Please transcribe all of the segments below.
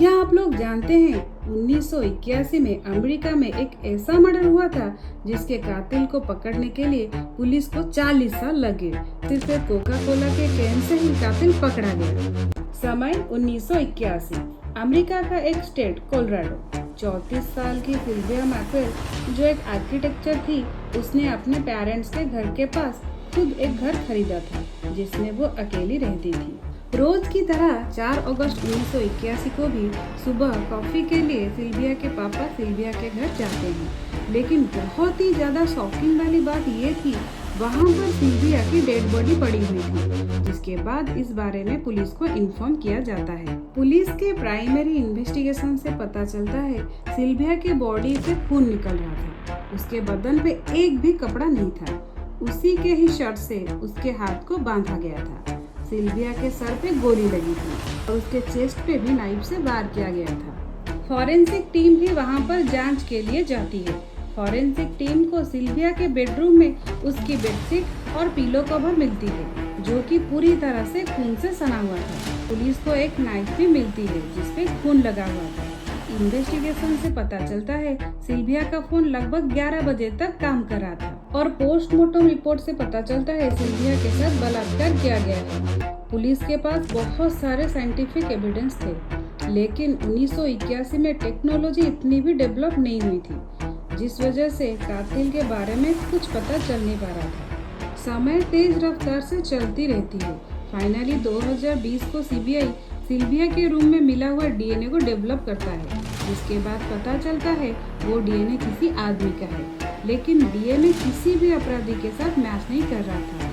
क्या आप लोग जानते हैं 1981 में अमेरिका में एक ऐसा मर्डर हुआ था जिसके कातिल को पकड़ने के लिए पुलिस को 40 साल लगे। सिर्फ एक कोका कोला के कैन से ही कातिल पकड़ा गया। समय 1981। अमेरिका का एक स्टेट कोलोराडो। 34 साल की सिल्विया मैकवेल जो एक आर्किटेक्चर थी, उसने अपने पेरेंट्स के घर के पास खुद एक घर खरीदा था जिसमें वो अकेली रहती थी। रोज की तरह 4 अगस्त 1981 को भी सुबह कॉफी के लिए सिल्विया के पापा सिल्विया के घर जाते हैं। लेकिन बहुत ही ज्यादा शॉकिंग वाली बात ये थी, वहाँ पर सिल्विया की डेड बॉडी पड़ी हुई थी, जिसके बाद इस बारे में पुलिस को इन्फॉर्म किया जाता है। पुलिस के प्राइमरी इन्वेस्टिगेशन से पता चलता है सिल्विया के बॉडी से खून निकल रहा था। उसके बदन पे एक भी कपड़ा नहीं था। उसी के ही शर्ट से उसके हाथ को बांधा गया था। सिल्विया के सर पे गोली लगी थी और उसके चेस्ट पे भी नाइफ से वार किया गया था। फॉरेंसिक टीम भी वहां पर जांच के लिए जाती है। फॉरेंसिक टीम को सिल्विया के बेडरूम में उसकी बेडशीट और पिलो कवर मिलती है जो कि पूरी तरह से खून से सना हुआ था। पुलिस को एक नाइफ भी मिलती है जिसपे खून लगा हुआ था। इन्वेस्टिगेशन से पता चलता है सिल्विया का फोन लगभग 11 बजे तक काम कर रहा था और पोस्टमार्टम रिपोर्ट से पता चलता है सिल्विया के साथ बलात्कार किया गया है। पुलिस के पास बहुत सारे साइंटिफिक एविडेंस थे, लेकिन 1981 में टेक्नोलॉजी इतनी भी डेवलप नहीं हुई थी, जिस वजह से कातिल के बारे में कुछ पता चल नहीं पा रहा था। समय तेज रफ्तार से चलती रहती है। फाइनली 2020 को सीबीआई सिल्विया के रूम में मिला हुआ डीएनए को डेवलप करता है, जिसके बाद पता चलता है वो डीएनए किसी आदमी का है, लेकिन डीएनए किसी भी अपराधी के साथ मैच नहीं कर रहा था।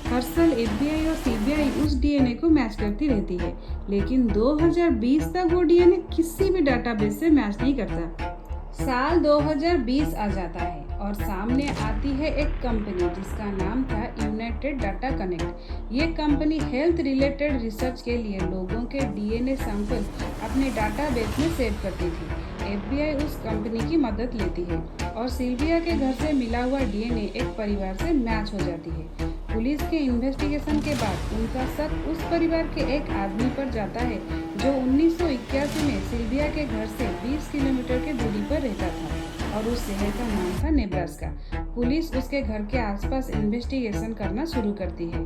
हर साल एफबीआई और सीबीआई उस डीएनए को मैच करती रहती है, लेकिन 2020 तक वो डीएनए किसी भी डाटाबेस से मैच नहीं करता। साल 2020 आ जाता है और सामने आती है एक कंपनी जिसका नाम था यूनाइटेड डाटा कनेक्ट। ये कंपनी हेल्थ रिलेटेड रिसर्च के लिए लोगों के डीएनए सैंपल अपने डाटाबेस में सेव करती थी। एफबीआई उस कंपनी की मदद लेती है और सिल्विया के घर से मिला हुआ डीएनए एक परिवार से मैच हो जाती है। पुलिस के इन्वेस्टिगेशन के बाद उनका शक उस परिवार के एक आदमी पर जाता है जो 1981 में सिल्विया के घर से 20 किलोमीटर की दूरी पर रहता था और उस शहर का नाम था नेब्रास्का। पुलिस उसके घर के आसपास इन्वेस्टिगेशन करना शुरू करती है।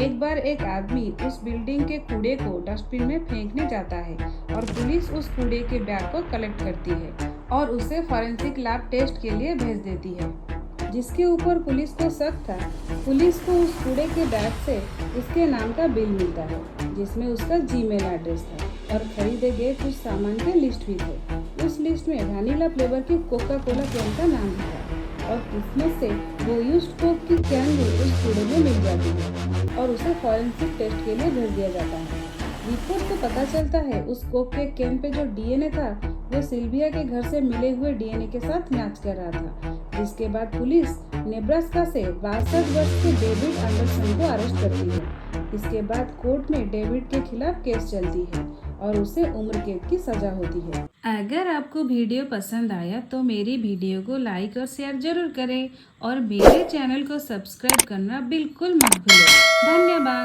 एक बार एक आदमी उस बिल्डिंग के कूड़े को डस्टबिन में फेंकने जाता है और पुलिस उस कूड़े के बैग को कलेक्ट करती है और उसे फॉरेंसिक लैब टेस्ट के लिए भेज देती है, जिसके ऊपर पुलिस को शक था। पुलिस को उस कूड़े के बैग से उसके नाम का बिल मिलता है जिसमें उसका जीमेल एड्रेस था और खरीदे गए कुछ सामान के लिस्ट भी थे। उस लिस्ट में वैनिला फ्लेवर की कोका कोला कैन का नाम भी था और किस्मत से वो यूज्ड कोक की कैन भी उस कूड़े में मिल जाती है और उसे फॉरेंसिक टेस्ट के लिए भेज दिया जाता है। रिपोर्ट से पता चलता है उस कोक के कैन पे जो डीएनए था वो सिल्विया के घर से मिले हुए डीएनए के साथ मैच कर रहा था, जिसके बाद पुलिस नेब्रास्का से 62 वर्ष के डेविड एंडरसन को अरेस्ट करती है। इसके बाद कोर्ट में डेविड के खिलाफ केस चलती है और उसे उम्र कैद की सजा होती है। अगर आपको वीडियो पसंद आया तो मेरी वीडियो को लाइक और शेयर जरूर करें और मेरे चैनल को सब्सक्राइब करना बिल्कुल मत भूलें। धन्यवाद।